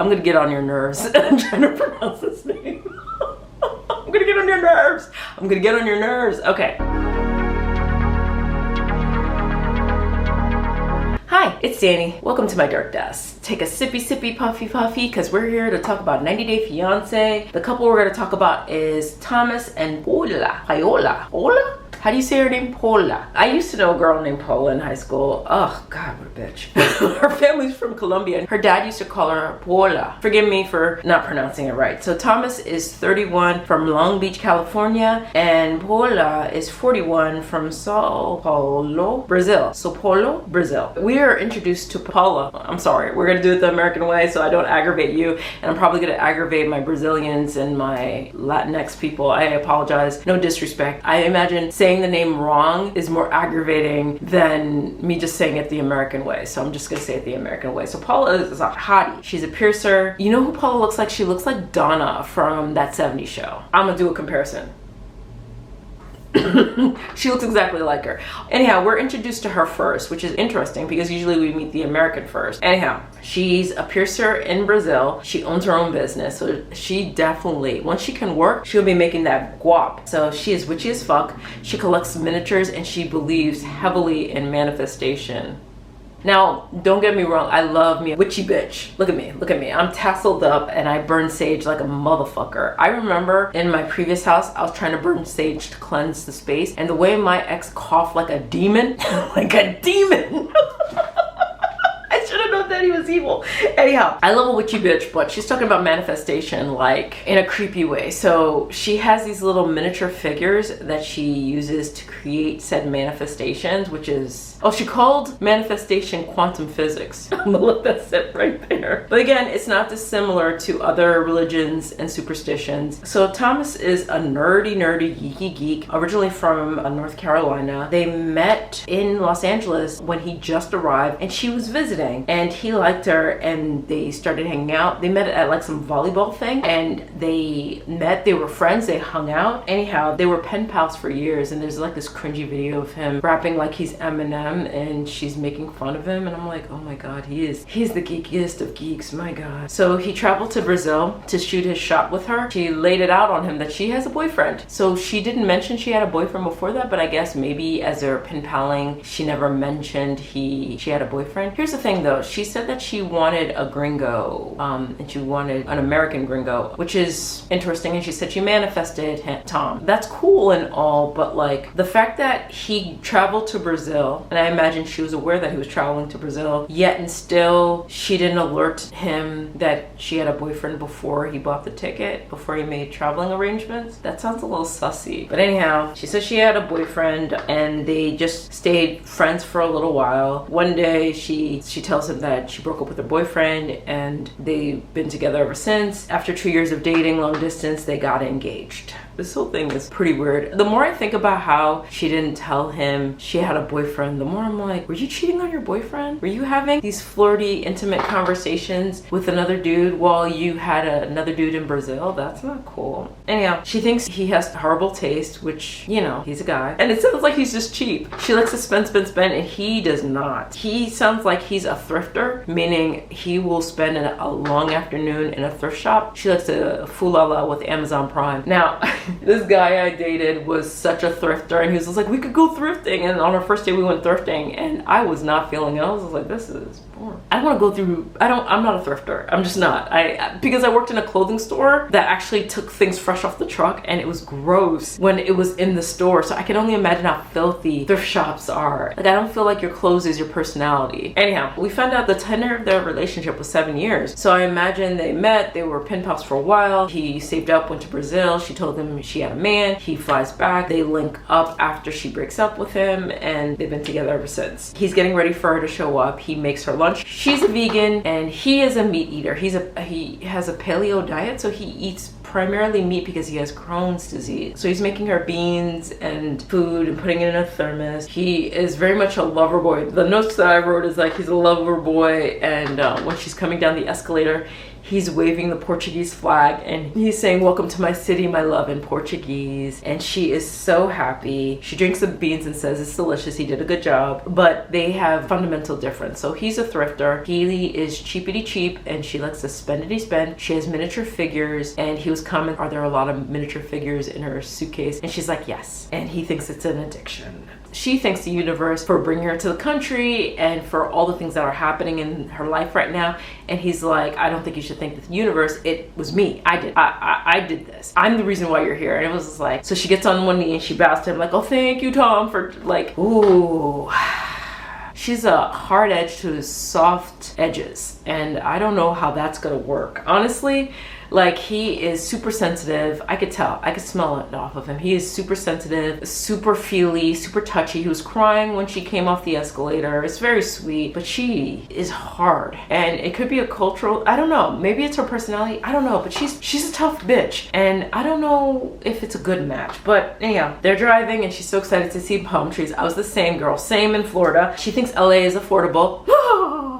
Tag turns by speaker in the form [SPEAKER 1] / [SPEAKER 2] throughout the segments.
[SPEAKER 1] I'm gonna get on your nerves. I'm trying to pronounce this name. I'm gonna get on your nerves. I'm gonna get on your nerves. Okay. Hi, it's Danny. Welcome to my dark desk. Take a sippy, puffy, because we're here to talk about 90 Day Fiance. The couple we're gonna talk about is Thomas and Paola. Paola? How do you say her name? Paula. I used to know a girl named Paula in high school. Oh God, what a bitch. Her family's from Colombia. Her dad used to call her Paola. Forgive me for not pronouncing it right. So Thomas is 31 from Long Beach, California, and Paula is 41 from Sao Paulo, Brazil. Sao Paulo, Brazil. We are introduced to Paula. I'm sorry, we're gonna do it the American way so I don't aggravate you, and I'm probably gonna aggravate my Brazilians and my Latinx people. I apologize, no disrespect. I imagine saying the name wrong is more aggravating than me just saying it the American way. So I'm just gonna say it the American way. So Paula is a hottie. She's a piercer. You know who Paula looks like? She looks like Donna from That 70s Show. I'm gonna do a comparison. She looks exactly like her. Anyhow, we're introduced to her first, which is interesting because usually we meet the American first. Anyhow, she's a piercer in Brazil. She owns her own business, so she definitely, once she can work, she'll be making that guap. So she is witchy as fuck. She collects miniatures and she believes heavily in manifestation. Now, don't get me wrong, I love me a witchy bitch. Look at me. I'm tasseled up and I burn sage like a motherfucker. I remember in my previous house, I was trying to burn sage to cleanse the space, and the way my ex coughed like a demon, like a demon. I should have known that he was evil. Anyhow, I love a witchy bitch, but she's talking about manifestation like in a creepy way. So she has these little miniature figures that she uses to create said manifestations, which is, oh, she called manifestation quantum physics. I'm gonna let that sit right there. But again, it's not dissimilar to other religions and superstitions. So Thomas is a nerdy, geeky geek, originally from North Carolina. They met in Los Angeles when he just arrived and she was visiting, and he liked her and they started hanging out. They met at like some volleyball thing and they were friends, they hung out. Anyhow, they were pen pals for years, and there's like this cringy video of him rapping like he's Eminem and she's making fun of him, and I'm like, oh my God, he's the geekiest of geeks, my God. So he traveled to Brazil to shoot his shot with her. She laid it out on him that she has a boyfriend. So she didn't mention she had a boyfriend before that, but I guess maybe as they're pen paling, she never mentioned she had a boyfriend. Here's the thing though, she said that she wanted a gringo, and she wanted an American gringo, which is interesting, and she said she manifested Tom. That's cool and all, but like the fact that he traveled to Brazil, and I imagine she was aware that he was traveling to Brazil, yet and still she didn't alert him that she had a boyfriend before he bought the ticket, before he made traveling arrangements. That sounds a little sussy. But anyhow, she says she had a boyfriend and they just stayed friends for a little while. One day she tells him that she broke up with her boyfriend and they've been together ever since. After 2 years of dating long distance, they got engaged. This whole thing is pretty weird. The more I think about how she didn't tell him she had a boyfriend, the more I'm like, were you cheating on your boyfriend? Were you having these flirty, intimate conversations with another dude while you had another dude in Brazil? That's not cool. Anyhow, she thinks he has horrible taste, which, you know, he's a guy. And it sounds like he's just cheap. She likes to spend, and he does not. He sounds like he's a thrifter, meaning he will spend a long afternoon in a thrift shop. She likes to fool-la-la with Amazon Prime. Now, this guy I dated was such a thrifter, and he was just like, we could go thrifting. And on our first day we went thrifting and I was not feeling it. I was like, this is boring. I don't want to go through, I'm not a thrifter. I'm just not. Because I worked in a clothing store that actually took things fresh off the truck, and it was gross when it was in the store. So I can only imagine how filthy thrift shops are. Like, I don't feel like your clothes is your personality. Anyhow, we found out the tenure of their relationship was 7 years. So I imagine they met, they were pen pals for a while. He saved up, went to Brazil. She told him she had a man. He flies back. They link up after she breaks up with him, and they've been together ever since. He's getting ready for her to show up. He makes her lunch. She's a vegan and he is a meat eater. He has a paleo diet, so he eats primarily meat because he has Crohn's disease. So he's making her beans and food and putting it in a thermos. He is very much a lover boy. The notes that I wrote is like he's a lover boy, and when she's coming down the escalator, he's waving the Portuguese flag and he's saying, "Welcome to my city, my love," in Portuguese. And she is so happy. She drinks the beans and says it's delicious, he did a good job. But they have fundamental difference. So he's a thrifter, he is cheapity cheap, and she likes to spendity spend. She has miniature figures, and he was commenting, are there a lot of miniature figures in her suitcase? And she's like, yes. And he thinks it's an addiction. She thanks the universe for bringing her to the country and for all the things that are happening in her life right now. And he's like, I don't think you should thank the universe. It was me. I did this. I'm the reason why you're here. And it was just like, so she gets on one knee and she bows to him like, oh, thank you, Tom, for like, ooh. She's a hard edge to his soft edges. And I don't know how that's gonna work. Honestly, like, he is super sensitive. I could tell, I could smell it off of him. He is super sensitive, super feely, super touchy. He was crying when she came off the escalator. It's very sweet, but she is hard. And it could be a cultural, I don't know, maybe it's her personality, I don't know, but she's a tough bitch. And I don't know if it's a good match, but anyhow, they're driving and she's so excited to see palm trees. I was the same girl, same in Florida. She thinks LA is affordable.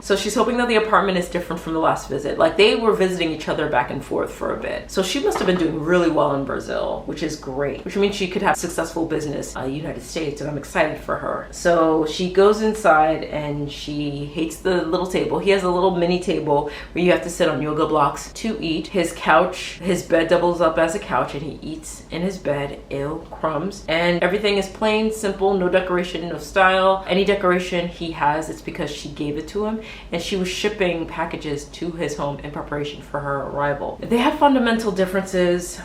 [SPEAKER 1] So she's hoping that the apartment is different from the last visit. Like, they were visiting each other back and forth for a bit. So she must have been doing really well in Brazil, which is great, which means she could have successful business in the United States, and I'm excited for her. So she goes inside and she hates the little table. He has a little mini table where you have to sit on yoga blocks to eat. His couch, his bed doubles up as a couch, and he eats in his bed. Ew, crumbs. And everything is plain, simple, no decoration, no style. Any decoration he has, it's because she gave it to him, and she was shipping packages to his home in preparation for her arrival. They have fundamental differences.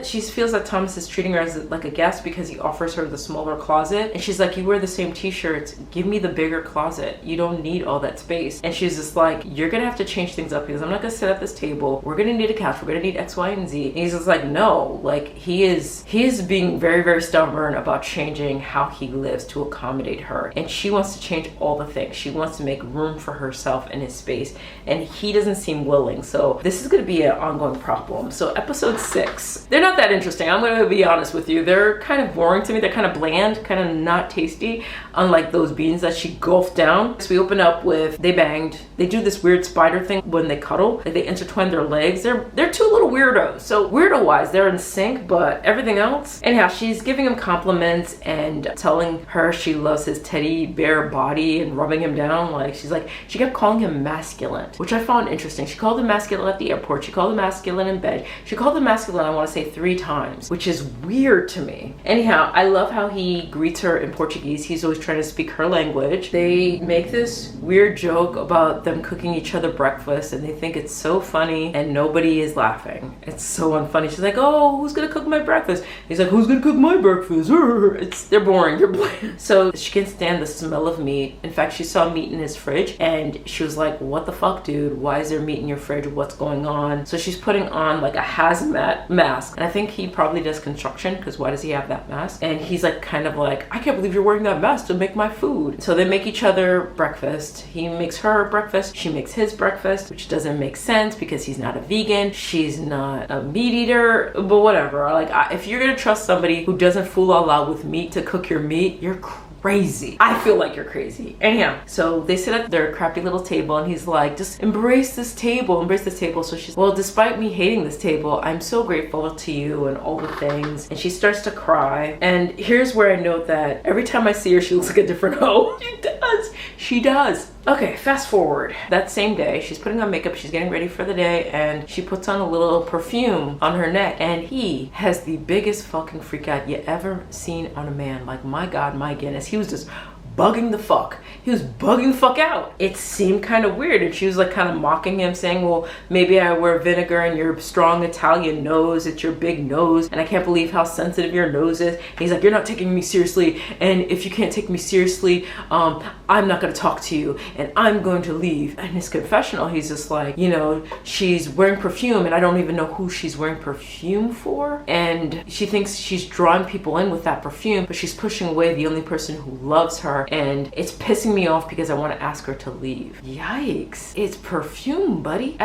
[SPEAKER 1] She feels that Thomas is treating her as like a guest because he offers her the smaller closet, and she's like, you wear the same t-shirts, give me the bigger closet, you don't need all that space. And she's just like, you're gonna have to change things up because I'm not gonna sit at this table, we're gonna need a couch, we're gonna need X, Y, and Z. And he's just like, no, like, he is being very, very stubborn about changing how he lives to accommodate her, and she wants to change all the things. She wants to make room for herself in his space, and he doesn't seem willing. So this is going to be an ongoing problem. So episode 6, they're not that interesting, I'm going to be honest with you. They're kind of boring to me. They're kind of bland, kind of not tasty, unlike those beans that she gulped down. So we open up with, they banged. They do this weird spider thing when they cuddle, like they intertwine their legs. They're two little weirdos. So weirdo wise, they're in sync, but everything else. Anyhow, she's giving him compliments and telling her she loves his teddy bear body and rubbing him down. Like, she kept calling him masculine, which I found interesting. She called him masculine at the airport. She called him masculine in bed. She called him masculine, I want to say 3 times, which is weird to me. Anyhow, I love how he greets her in Portuguese. He's always trying to speak her language. They make this weird joke about them cooking each other breakfast, and they think it's so funny, and nobody is laughing. It's so unfunny. She's like, oh, who's gonna cook my breakfast? He's like, who's gonna cook my breakfast? They're boring, they're bland. So she can't stand the smell of meat. In fact, she saw meat in his fridge, and she was like, what the fuck, dude? Why is there meat in your fridge? What's going on? So she's putting on like a hazmat mask, and I think he probably does construction, because why does he have that mask? And he's like, kind of like, I can't believe you're wearing that mask to make my food. So they make each other breakfast. He makes her breakfast, she makes his breakfast, which doesn't make sense because he's not a vegan, she's not a meat eater, but whatever. Like, if you're gonna trust somebody who doesn't fool all out with meat to cook your meat, you're crazy. I feel like you're crazy. Anyhow, so they sit at their crafty little table, and he's like, just embrace this table, embrace this table. So she's, well, despite me hating this table, I'm so grateful to you and all the things. And she starts to cry. And here's where I note that every time I see her, she looks like a different hoe. She does. Okay, fast forward. That same day, she's putting on makeup, she's getting ready for the day, and she puts on a little perfume on her neck, and he has the biggest fucking freak out you ever seen on a man. Like, my God, my goodness, he was just bugging the fuck. He was bugging the fuck out. It seemed kind of weird, and she was like kind of mocking him, saying, well, maybe I wear vinegar and your strong Italian nose, it's your big nose, and I can't believe how sensitive your nose is. And he's like, you're not taking me seriously, and if you can't take me seriously, I'm not gonna talk to you, and I'm going to leave. And his confessional, he's just like, you know, she's wearing perfume, and I don't even know who she's wearing perfume for, and she thinks she's drawing people in with that perfume, but she's pushing away the only person who loves her, and it's pissing me off because I want to ask her to leave. Yikes. It's perfume, buddy.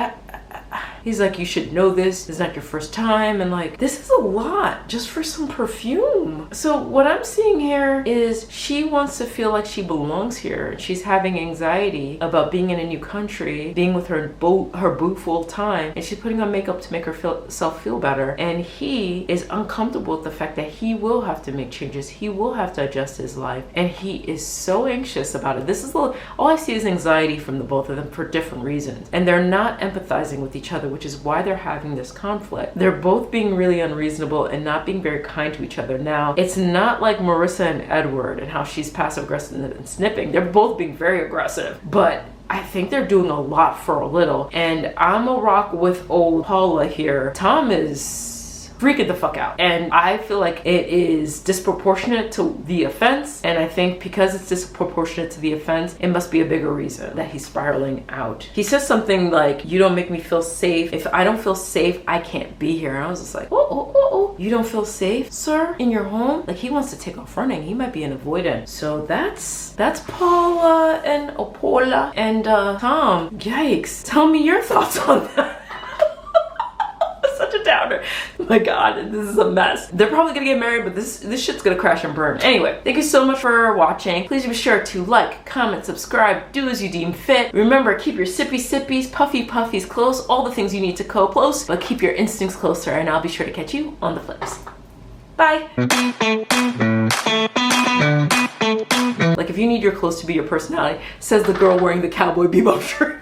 [SPEAKER 1] He's like, you should know this is not your first time. And like, this is a lot just for some perfume. So what I'm seeing here is she wants to feel like she belongs here. She's having anxiety about being in a new country, being with her boo full time, and she's putting on makeup to make herself feel better. And he is uncomfortable with the fact that he will have to make changes. He will have to adjust his life, and he is so anxious about it. This is all I see is anxiety from the both of them for different reasons, and they're not empathizing with each other, which is why they're having this conflict. They're both being really unreasonable and not being very kind to each other. Now, it's not like Marissa and Edward and how she's passive aggressive and snipping. They're both being very aggressive, but I think they're doing a lot for a little. And I'm a rock with old Paula here. Tom is freaking the fuck out, and I feel like it is disproportionate to the offense, and I think because it's disproportionate to the offense, it must be a bigger reason that he's spiraling out. He says something like, you don't make me feel safe. If I don't feel safe, I can't be here. And I was just like, oh, you don't feel safe, sir, in your home? Like, he wants to take off running. He might be an avoidant. So that's Paula and Paula and Tom. Yikes. Tell me your thoughts on that. Such a downer. Oh my god, this is a mess. They're probably gonna get married, but this shit's gonna crash and burn. Anyway, thank you so much for watching. Please be sure to like, comment, subscribe, do as you deem fit. Remember, keep your sippy sippies, puffy puffies close, all the things you need to close, but keep your instincts closer, and I'll be sure to catch you on the flips. Bye. Like, if you need your clothes to be your personality, says the girl wearing the Cowboy Bebop shirt.